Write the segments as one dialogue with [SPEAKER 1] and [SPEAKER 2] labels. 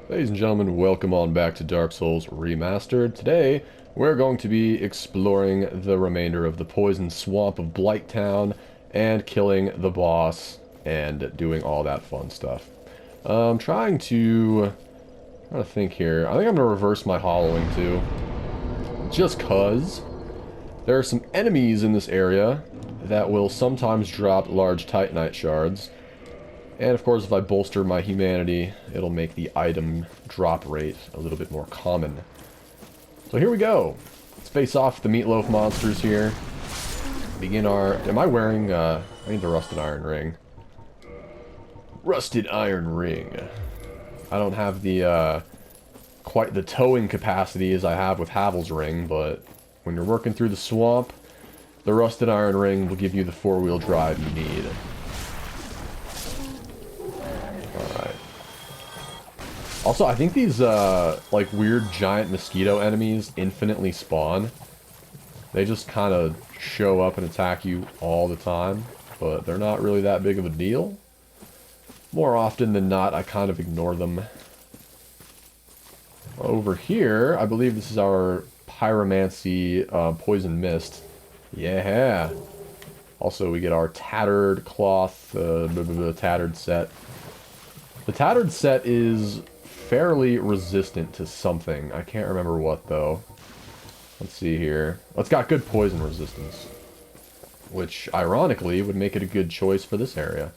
[SPEAKER 1] Ladies and gentlemen, welcome on back to Dark Souls Remastered. Today, we're going to be exploring the remainder of the poison swamp of Blighttown and killing the boss and doing all that fun stuff. I'm trying to think here. I think I'm going to reverse my hollowing too. Just cause there are some enemies in this area that will sometimes drop large Titanite shards. And of course, if I bolster my humanity, it'll make the item drop rate a little bit more common. So here we go. Let's face off the meatloaf monsters here. Begin our... Am I wearing... I need the rusted iron ring. Rusted iron ring. I don't have the, quite the towing capacity as I have with Havel's ring, but when you're working through the swamp, the rusted iron ring will give you the four-wheel drive you need. Also, I think these, like, weird giant mosquito enemies infinitely spawn. They just kind of show up and attack you all the time, but they're not really that big of a deal. More often than not, I kind of ignore them. Over here, I believe this is our pyromancy poison mist. Yeah! Also, we get our tattered cloth, tattered set. The tattered set is fairly resistant to something. I can't remember what, though. Let's see here. It's got good poison resistance, which, ironically, would make it a good choice for this area.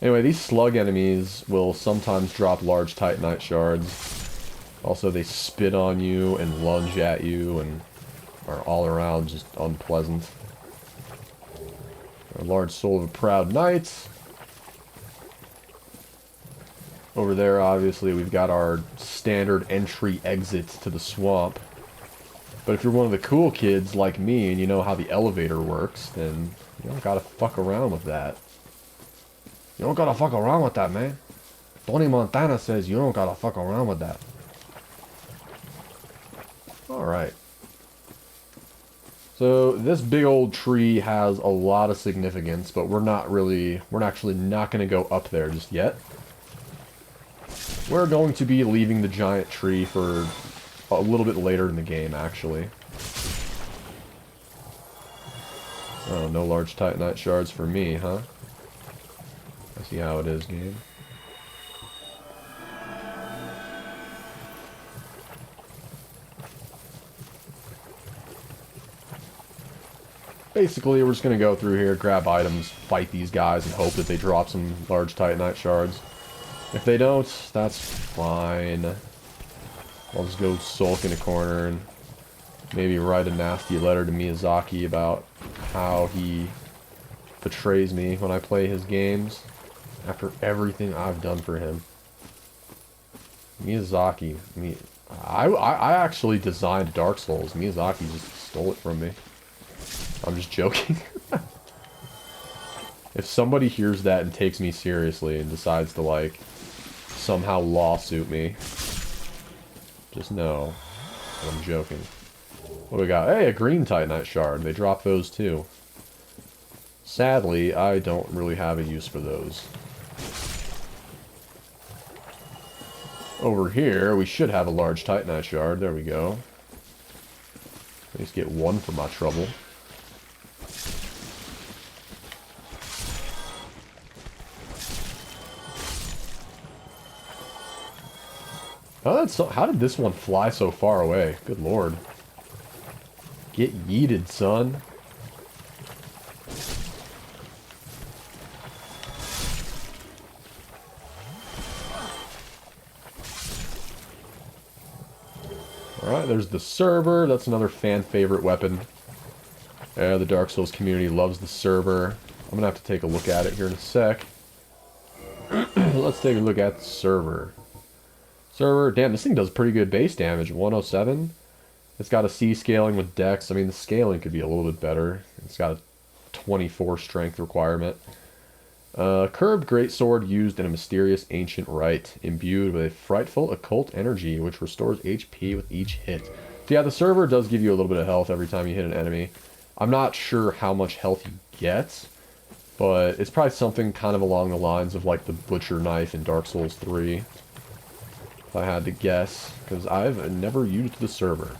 [SPEAKER 1] Anyway, these slug enemies will sometimes drop large Titanite shards. Also, they spit on you and lunge at you and are all around just unpleasant. A large soul of a proud knight. Over there, obviously, we've got our standard entry-exit to the swamp. But if you're one of the cool kids like me and you know how the elevator works, then you don't gotta fuck around with that. You don't gotta fuck around with that, man. Tony Montana says you don't gotta fuck around with that. Alright. So, this big old tree has a lot of significance, but we're actually not gonna go up there just yet. We're going to be leaving the giant tree for a little bit later in the game, actually. Oh, no large Titanite shards for me, huh? I see how it is, game. Basically, we're just going to go through here, grab items, fight these guys, and hope that they drop some large Titanite shards. If they don't, that's fine. I'll just go sulk in a corner and maybe write a nasty letter to Miyazaki about how he betrays me when I play his games after everything I've done for him. Miyazaki. I actually designed Dark Souls. Miyazaki just stole it from me. I'm just joking. If somebody hears that and takes me seriously and decides to, like, somehow lawsuit me, just know that I'm joking. What do we got? Hey, a green Titanite shard. They drop those too. Sadly, I don't really have a use for those. Over here, we should have a large Titanite shard. There we go. At least get one for my trouble. Oh, that's so, how did this one fly so far away? Good lord. Get yeeted, son. Alright, there's the server. That's another fan favorite weapon. The Dark Souls community loves the server. I'm gonna have to take a look at it here in a sec. Let's take a look at the server. Damn, this thing does pretty good base damage, 107. It's got a C scaling with dex. I mean, the scaling could be a little bit better. It's got a 24 strength requirement. Curved greatsword used in a mysterious ancient rite, imbued with a frightful occult energy, which restores HP with each hit. So yeah, the server does give you a little bit of health every time you hit an enemy. I'm not sure how much health you get, but it's probably something kind of along the lines of like the butcher knife in Dark Souls 3. if I had to guess, because I've never used the server.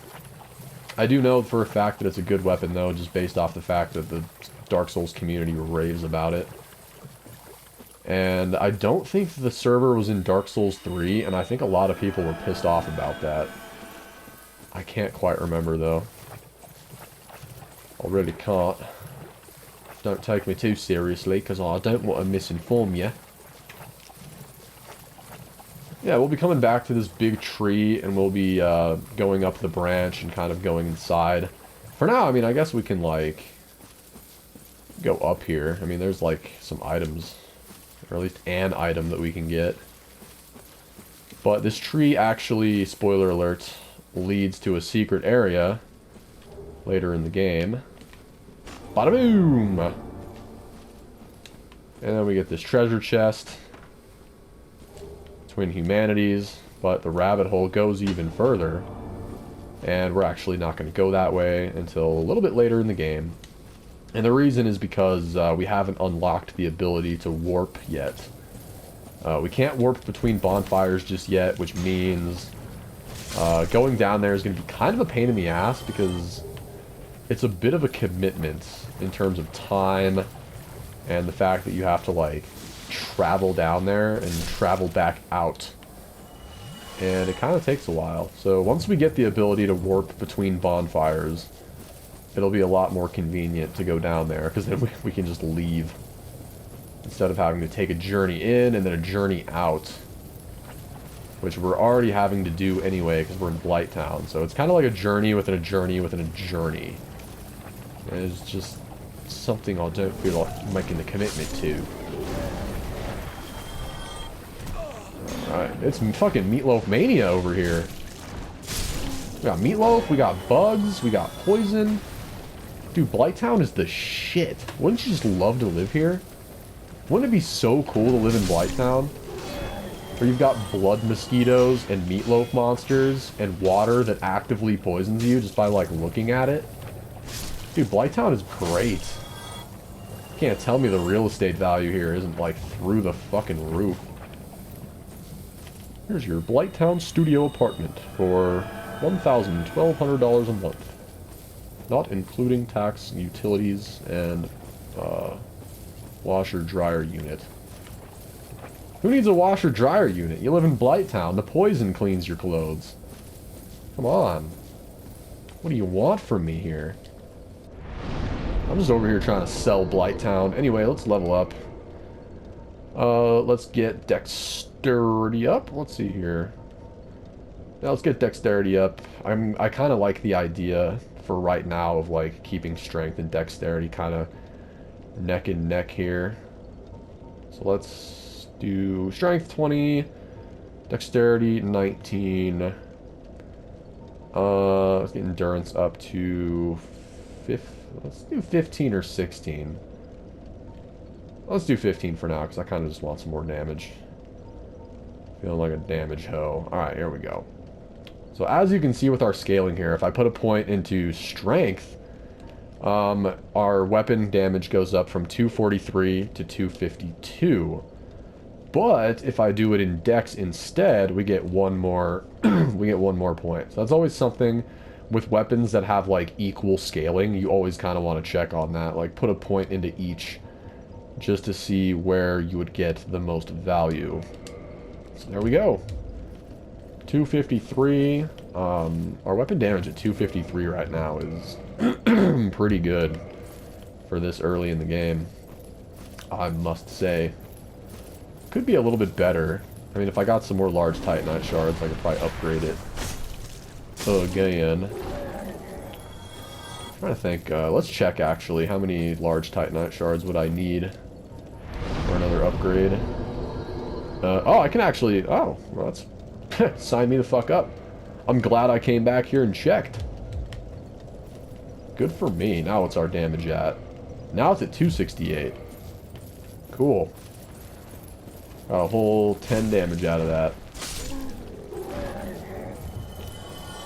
[SPEAKER 1] I do know for a fact that it's a good weapon, though, just based off the fact that the Dark Souls community raves about it. And I don't think the server was in Dark Souls 3, and I think a lot of people were pissed off about that. I can't quite remember, though. I really can't. Don't take me too seriously, because I don't want to misinform you. Yeah, we'll be coming back to this big tree, and we'll be going up the branch and kind of going inside. For now, I mean, I guess we can, like, go up here. I mean, there's, like, some items, or at least an item that we can get. But this tree actually, spoiler alert, leads to a secret area later in the game. Bada boom! And then we get this treasure chest. Twin Humanities, but the rabbit hole goes even further. And we're actually not going to go that way until a little bit later in the game. And the reason is because we haven't unlocked the ability to warp yet. We can't warp between bonfires just yet, which means going down there is going to be kind of a pain in the ass because it's a bit of a commitment in terms of time and the fact that you have to, like, travel down there and travel back out. And it kind of takes a while. So once we get the ability to warp between bonfires, it'll be a lot more convenient to go down there, because then we can just leave. Instead of having to take a journey in and then a journey out. Which we're already having to do anyway, because we're in Blighttown. So it's kind of like a journey within a journey within a journey. And it's just something I don't feel like making the commitment to. Alright, it's fucking Meatloaf Mania over here. We got Meatloaf, we got bugs, we got poison. Dude, Blighttown is the shit. Wouldn't you just love to live here? Wouldn't it be so cool to live in Blighttown? Where you've got blood mosquitoes and meatloaf monsters and water that actively poisons you just by, like, looking at it. Dude, Blighttown is great. You can't tell me the real estate value here isn't, like, through the fucking roof. Here's your Blighttown studio apartment for $1,200 a month. Not including tax, utilities, and washer-dryer unit. Who needs a washer-dryer unit? You live in Blighttown. The poison cleans your clothes. Come on. What do you want from me here? I'm just over here trying to sell Blighttown. Anyway, let's level up. Let's get dexterity up. Let's see here. Yeah, let's get dexterity up. I kind of like the idea for right now of, like, keeping strength and dexterity kind of neck and neck here. So let's do strength 20, dexterity 19. Let's get endurance up to let's do 15 or 16. Let's do 15 for now, because I kind of just want some more damage. Feeling like a damage hoe. Alright, here we go. So as you can see with our scaling here, if I put a point into strength, our weapon damage goes up from 243 to 252. But if I do it in dex instead, we get one more we get one more point. So that's always something with weapons that have, like, equal scaling. You always kind of want to check on that. Like, put a point into each just to see where you would get the most value. So there we go. 253. Our weapon damage at 253 right now is pretty good for this early in the game, I must say. Could be a little bit better. I mean, if I got some more large Titanite shards, I could probably upgrade it again. I'm trying to think. Let's check, actually. How many large Titanite shards would I need for another upgrade? Oh, I can actually... Oh, well, that's... Sign me the fuck up. I'm glad I came back here and checked. Good for me. Now what's our damage at? Now it's at 268. Cool. Got a whole 10 damage out of that.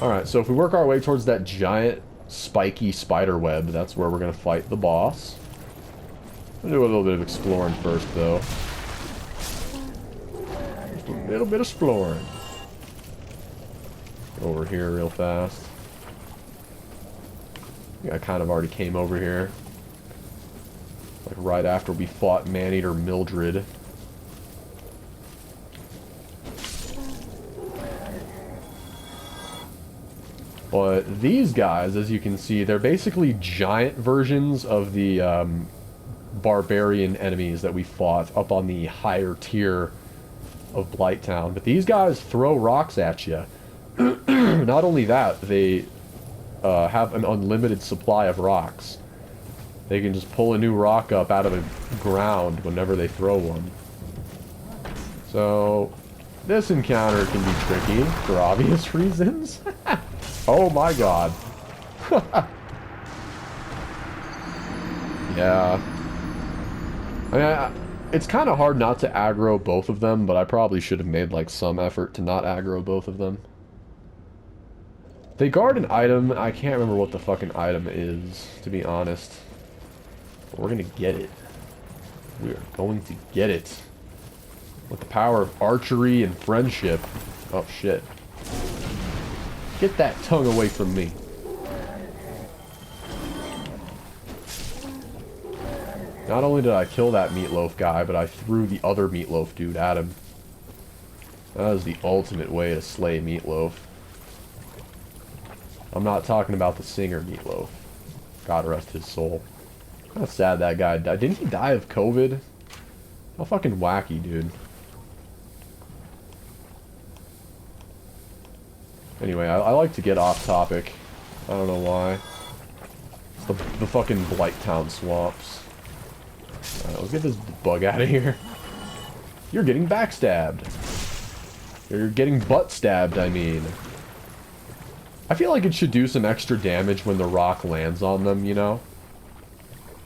[SPEAKER 1] Alright, so if we work our way towards that giant spiky spider web, that's where we're going to fight the boss. I'll do a little bit of exploring first, though. Just a little bit of exploring. over here real fast. I kind of already came over here. Like right after we fought Maneater Mildred. But these guys, as you can see, they're basically giant versions of the barbarian enemies that we fought up on the higher tier of Blighttown. But these guys throw rocks at you. Not only that, they have an unlimited supply of rocks. They can just pull a new rock up out of the ground whenever they throw one. So, this encounter can be tricky for obvious reasons. Oh my god. Yeah. I mean, it's kind of hard not to aggro both of them, but I probably should have made like some effort to not aggro both of them. They guard an item. I can't remember what the fucking item is, to be honest. But we're gonna get it. We are going to get it. With the power of archery and friendship. Oh shit. Get that tongue away from me. Not only did I kill that meatloaf guy, but I threw the other meatloaf dude at him. That is the ultimate way to slay meatloaf. I'm not talking about the singer Meatloaf. God rest his soul. Kind of sad that guy died. Didn't he die of COVID? How fucking wacky, dude. Anyway, I like to get off topic. I don't know why. It's the fucking Blighttown swamps. Alright, let's get this bug out of here. You're getting backstabbed. You're getting butt stabbed, I mean. I feel like it should do some extra damage when the rock lands on them, you know?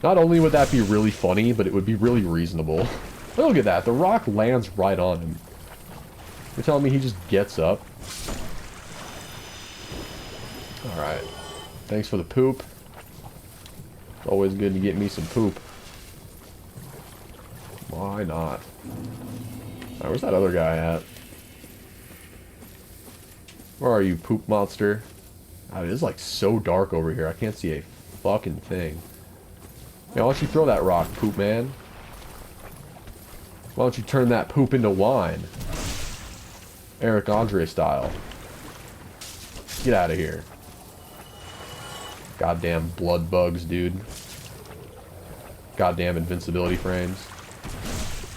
[SPEAKER 1] Not only would that be really funny, but it would be really reasonable. Look at that, the rock lands right on him. You're telling me he just gets up? Alright. Thanks for the poop. It's always good to get me some poop. Why not? Alright, where's that other guy at? Where are you, poop monster? God, it is like so dark over here. I can't see a fucking thing. Yeah, why don't you throw that rock, poop man? Why don't you turn that poop into wine? Eric Andre style. Get out of here. Goddamn blood bugs, dude. Goddamn invincibility frames.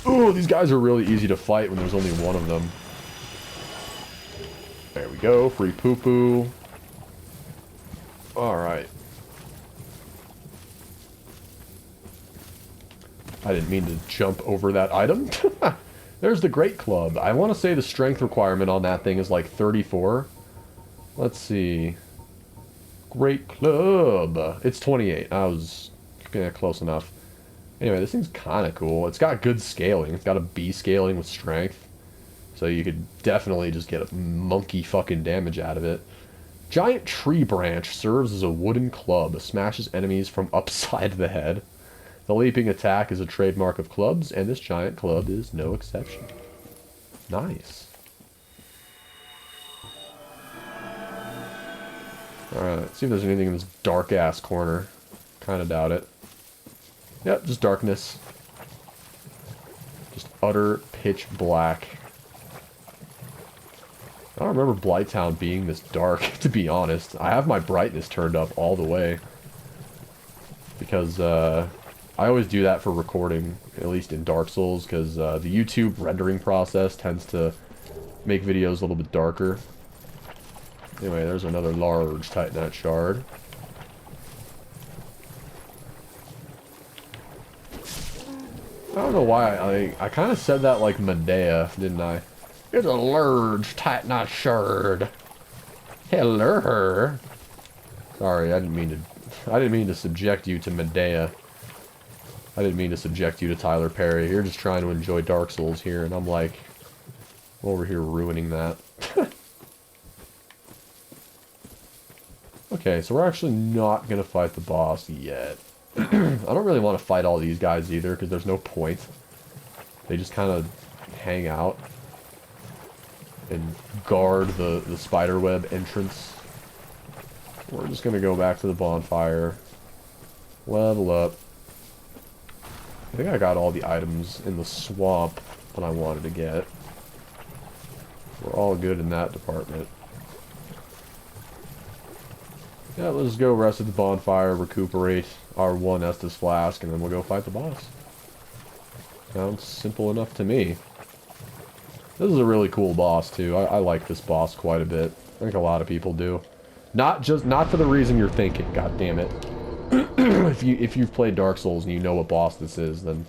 [SPEAKER 1] Ooh, these guys are really easy to fight when there's only one of them. There we go, free poo-poo. Alright. I didn't mean to jump over that item. There's the Great Club. I want to say the strength requirement on that thing is like 34. Let's see. Great Club. It's 28. I was close enough. Anyway, this thing's kind of cool. It's got good scaling. It's got a B scaling with strength. So you could definitely just get a monkey fucking damage out of it. Giant tree branch serves as a wooden club. Smashes enemies from upside the head. The leaping attack is a trademark of clubs, and this giant club is no exception. Nice. Alright, let's see if there's anything in this dark-ass corner. Kinda doubt it. Yep, just darkness. Just utter pitch black. I don't remember Blighttown being this dark, to be honest. I have my brightness turned up all the way. Because, I always do that for recording, at least in Dark Souls, because the YouTube rendering process tends to make videos a little bit darker. Anyway, there's another large Titanite shard. I don't know why, I kind of said that like Medea, didn't I? It's a large Titanite shard. Hello. Sorry, I didn't mean to subject you to Medea. I didn't mean to subject you to Tyler Perry. You're just trying to enjoy Dark Souls here, and I'm like, over here ruining that. Okay, so we're actually not gonna fight the boss yet. I don't really want to fight all these guys either, because there's no point. They just kind of hang out. and guard the spiderweb entrance. We're just gonna go back to the bonfire. Level up. I think I got all the items in the swamp that I wanted to get. We're all good in that department. Yeah, let's go rest at the bonfire, recuperate our one Estus flask, and then we'll go fight the boss. Sounds simple enough to me. This is a really cool boss, too. I like this boss quite a bit. I think a lot of people do. Not for the reason you're thinking, god damn it. if you've played Dark Souls and you know what boss this is, then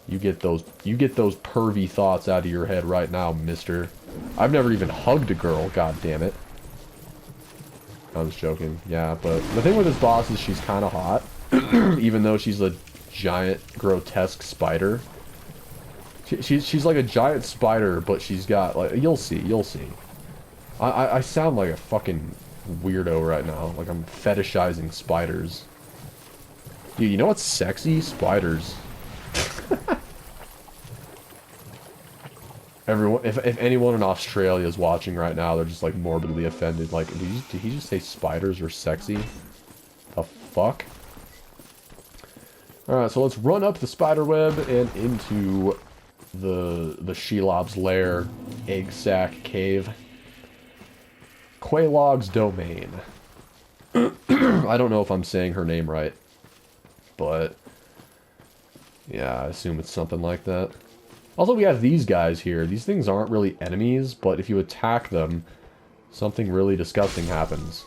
[SPEAKER 1] you get those pervy thoughts out of your head right now, mister. I've never even hugged a girl, god damn it. I was joking, yeah, but the thing with this boss is she's kind of hot, even though she's a giant, grotesque spider. She's like a giant spider, but she's got, like, you'll see. I sound like a fucking weirdo right now, like I'm fetishizing spiders. Dude, you know what's sexy? Spiders. Everyone, if anyone in Australia is watching right now, they're just like morbidly offended. Like, did he just say spiders are sexy? The fuck? Alright, so let's run up the spider web and into the Shelob's lair, egg sac cave. Quelaag's domain. I don't know if I'm saying her name right, but yeah, I assume it's something like that. Also, we have these guys here. These things aren't really enemies, but if you attack them, something really disgusting happens.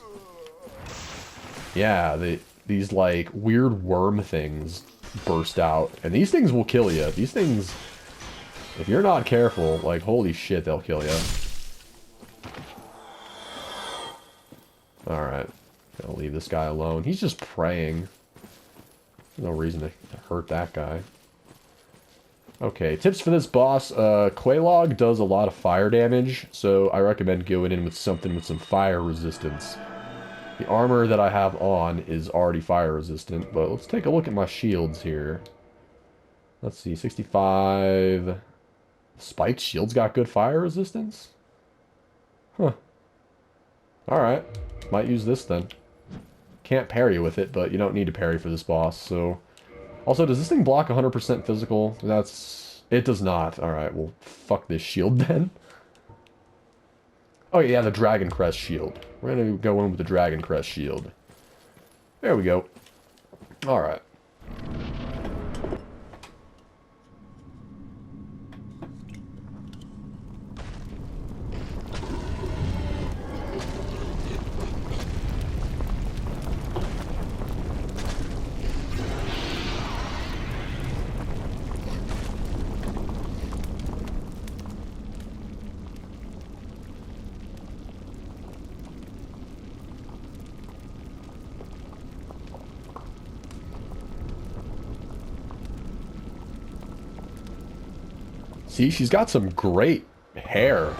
[SPEAKER 1] Yeah, these, like, weird worm things burst out. And these things will kill you. These things, if you're not careful, like, holy shit, they'll kill you. Alright. Gonna leave this guy alone. He's just praying. No reason to hurt that guy. Okay, tips for this boss. Quelaag does a lot of fire damage, so I recommend going in with something with some fire resistance. The armor that I have on is already fire resistant, but let's take a look at my shields here. Let's see, 65... Spiked shields got good fire resistance? Huh. Alright, might use this then. Can't parry with it, but you don't need to parry for this boss, so... Also, does this thing block 100% physical? It does not. Alright, well, fuck this shield then. Oh yeah, the Dragon Crest shield. We're gonna go in with the Dragon Crest shield. There we go. Alright. See, she's got some great hair.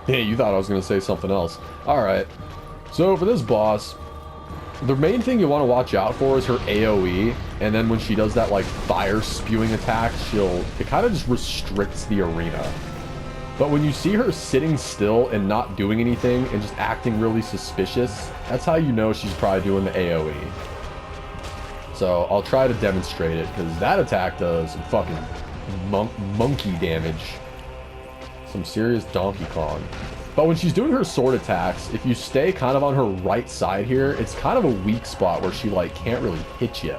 [SPEAKER 1] Yeah, you thought I was going to say something else. Alright. So, for this boss, the main thing you want to watch out for is her AoE. And then when she does that, like, fire-spewing attack, it kind of just restricts the arena. But when you see her sitting still and not doing anything and just acting really suspicious, that's how you know she's probably doing the AoE. So, I'll try to demonstrate it, because that attack does some fucking... monkey damage. Some serious Donkey Kong. But when she's doing her sword attacks, if you stay kind of on her right side here, it's kind of a weak spot where she, like, can't really hit you.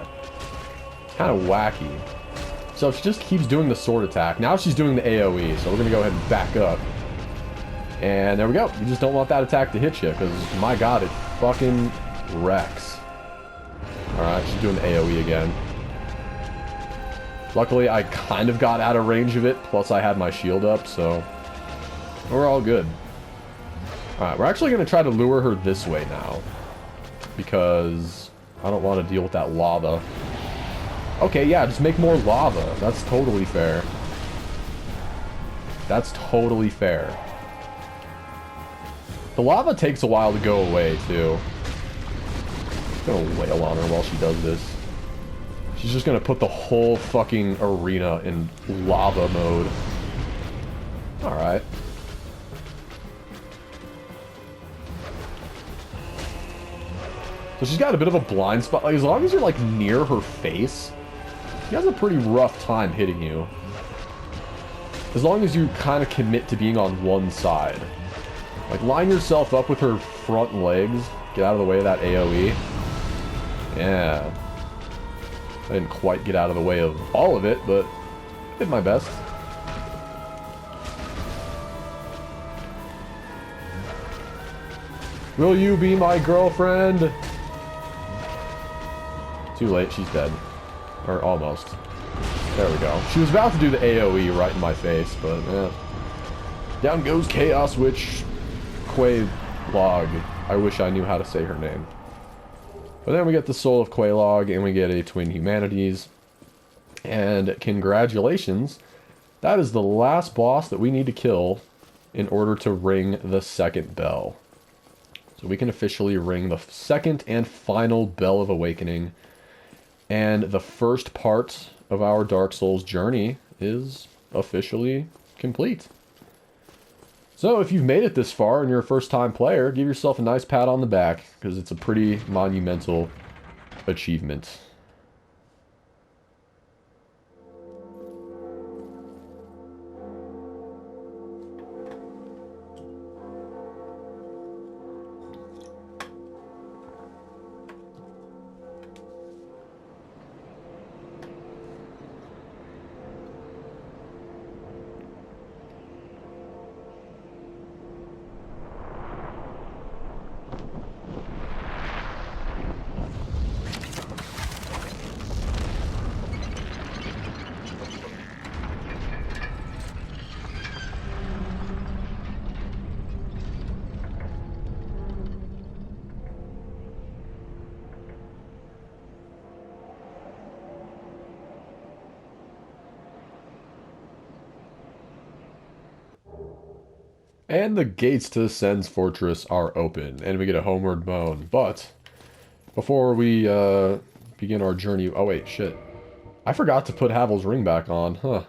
[SPEAKER 1] It's kind of wacky. So if she just keeps doing the sword attack, now she's doing the AoE, so we're gonna go ahead and back up. And there we go. You just don't want that attack to hit you, because, my god, it fucking wrecks. Alright, she's doing the AoE again. Luckily, I kind of got out of range of it, plus I had my shield up, so we're all good. Alright, we're actually going to try to lure her this way now, because I don't want to deal with that lava. Okay, yeah, just make more lava. That's totally fair. That's totally fair. The lava takes a while to go away, too. I'm going to wail on her while she does this. She's just gonna put the whole fucking arena in lava mode. Alright. So she's got a bit of a blind spot. Like, as long as you're, like, near her face, she has a pretty rough time hitting you. As long as you kind of commit to being on one side. Like, line yourself up with her front legs. Get out of the way of that AoE. Yeah. I didn't quite get out of the way of all of it, but I did my best. Will you be my girlfriend? Too late, she's dead. Or almost. There we go. She was about to do the AoE right in my face, but yeah. Down goes Chaos Witch Quelaag. I wish I knew how to say her name. But then we get the Soul of Quelaag, and we get a Twin Humanities. And congratulations, that is the last boss that we need to kill in order to ring the second bell. So we can officially ring the second and final Bell of Awakening. And the first part of our Dark Souls journey is officially complete. So if you've made it this far and you're a first-time player, give yourself a nice pat on the back, because it's a pretty monumental achievement. And the gates to Sen's Fortress are open, and we get a Homeward Bone. But before we begin our journey... Oh, wait, shit. I forgot to put Havel's ring back on, huh.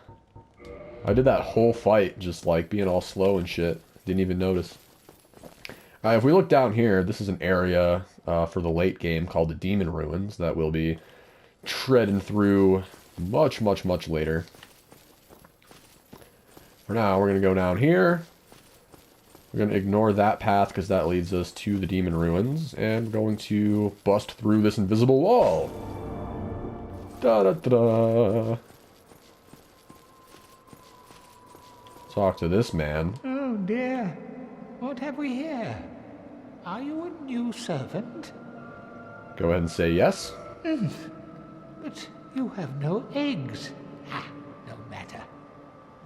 [SPEAKER 1] I did that whole fight just, like, being all slow and shit. Didn't even notice. If we look down here, this is an area for the late game called the Demon Ruins that we'll be treading through much, much, much later. For now, we're going to go down here. We're going to ignore that path because that leads us to the Demon Ruins. And we're going to bust through this invisible wall. Da-da-da-da. Talk to this man.
[SPEAKER 2] Oh dear. What have we here? Are you a new servant?
[SPEAKER 1] Go ahead and say yes.
[SPEAKER 2] But you have no eggs. Ah, no matter.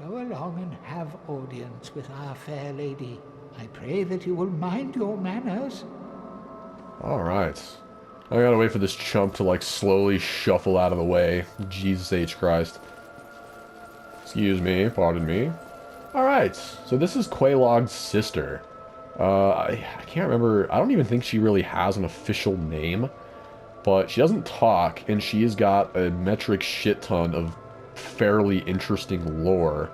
[SPEAKER 2] Go along and have audience with our fair lady. I pray that you will mind your manners.
[SPEAKER 1] Alright. I gotta wait for this chump to, like, slowly shuffle out of the way. Jesus H. Christ. Excuse me, pardon me. Alright, so this is Quelaag's sister. I can't remember, I don't even think she really has an official name. But she doesn't talk, and she has got a metric shit ton of fairly interesting lore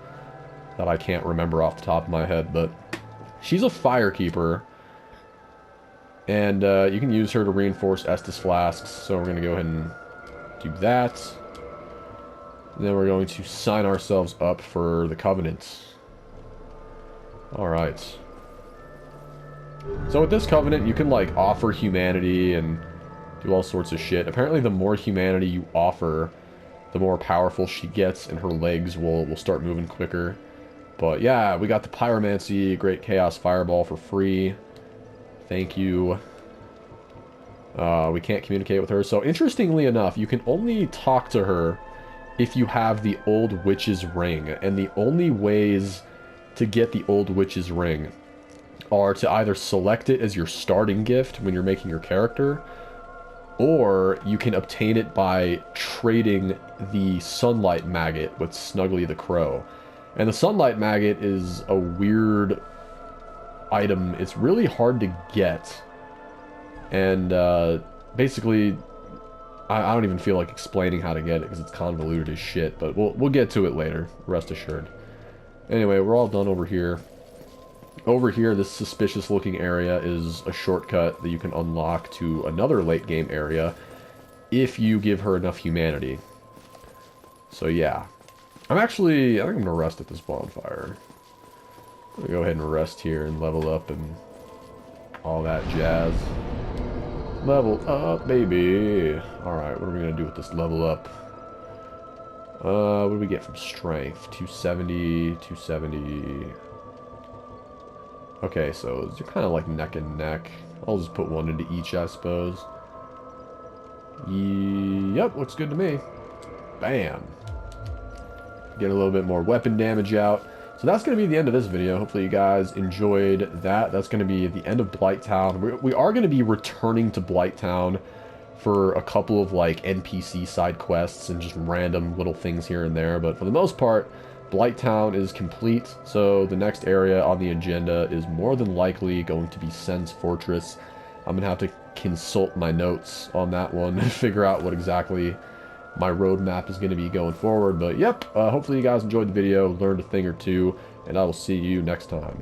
[SPEAKER 1] that I can't remember off the top of my head, but she's a firekeeper, and you can use her to reinforce Estus flasks, so we're going to go ahead and do that. And then we're going to sign ourselves up for the Covenant. Alright. So with this Covenant, you can, like, offer humanity and do all sorts of shit. Apparently the more humanity you offer, the more powerful she gets, and her legs will start moving quicker. But yeah, we got the Pyromancy, Great Chaos Fireball for free. Thank you. We can't communicate with her. So interestingly enough, you can only talk to her if you have the Old Witch's Ring. And the only ways to get the Old Witch's Ring are to either select it as your starting gift when you're making your character, or you can obtain it by trading the Sunlight Maggot with Snuggly the Crow. And the Sunlight Maggot is a weird item. It's really hard to get. And basically, I don't even feel like explaining how to get it because it's convoluted as shit. But we'll get to it later, rest assured. Anyway, we're all done over here. over here, this suspicious looking area is a shortcut that you can unlock to another late game area if you give her enough humanity. So yeah. I think I'm gonna rest at this bonfire. I'm gonna go ahead and rest here and level up and all that jazz. Level up, baby. Alright, what are we gonna do with this level up? What do we get from strength? 270, 270. Okay, so they're kind of like neck and neck. I'll just put one into each, I suppose. Yep, looks good to me. Bam. Get a little bit more weapon damage out. So that's going to be the end of this video. Hopefully you guys enjoyed that. That's going to be the end of Blighttown. We are going to be returning to Blighttown for a couple of like NPC side quests and just random little things here and there. But for the most part, Blighttown is complete. So the next area on the agenda is more than likely going to be Sen's Fortress. I'm going to have to consult my notes on that one and figure out what exactly my roadmap is going to be going forward. But yep, hopefully you guys enjoyed the video, learned a thing or two, and I will see you next time.